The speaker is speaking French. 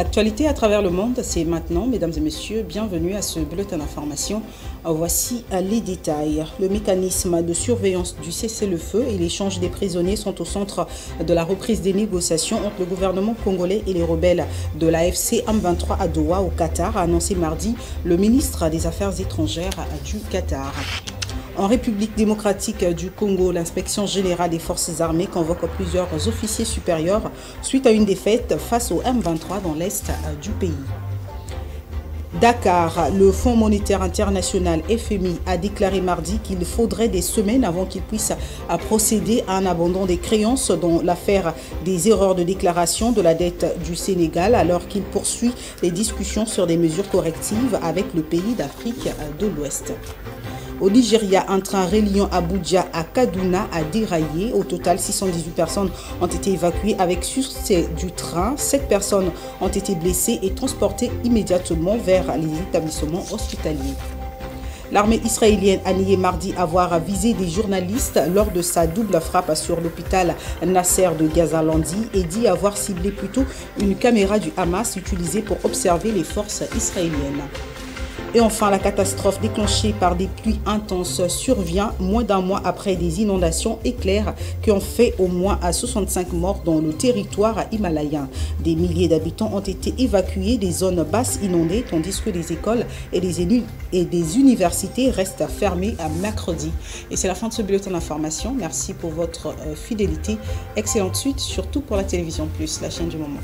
L'actualité à travers le monde, c'est maintenant, mesdames et messieurs, bienvenue à ce bulletin d'information. Voici les détails. Le mécanisme de surveillance du cessez-le-feu et l'échange des prisonniers sont au centre de la reprise des négociations entre le gouvernement congolais et les rebelles de l'AFC M23 à Doha au Qatar, a annoncé mardi le ministre des Affaires étrangères du Qatar. En République démocratique du Congo, l'inspection générale des forces armées convoque plusieurs officiers supérieurs suite à une défaite face au M23 dans l'est du pays. Dakar, le Fonds monétaire international FMI a déclaré mardi qu'il faudrait des semaines avant qu'il puisse procéder à un abandon des créances dans l'affaire des erreurs de déclaration de la dette du Sénégal, alors qu'il poursuit les discussions sur des mesures correctives avec le pays d'Afrique de l'Ouest. Au Nigeria, un train reliant Abuja à Kaduna a déraillé. Au total, 618 personnes ont été évacuées avec succès du train. 7 personnes ont été blessées et transportées immédiatement vers les établissements hospitaliers. L'armée israélienne a nié mardi avoir visé des journalistes lors de sa double frappe sur l'hôpital Nasser de Gaza-Lundi et dit avoir ciblé plutôt une caméra du Hamas utilisée pour observer les forces israéliennes. Et enfin, la catastrophe déclenchée par des pluies intenses survient moins d'un mois après des inondations éclairs qui ont fait au moins 65 morts dans le territoire himalayen. Des milliers d'habitants ont été évacués des zones basses inondées, tandis que les écoles et des universités restent fermées à mercredi. Et c'est la fin de ce bulletin d'information. Merci pour votre fidélité. Excellente suite, surtout pour la télévision plus, la chaîne du moment.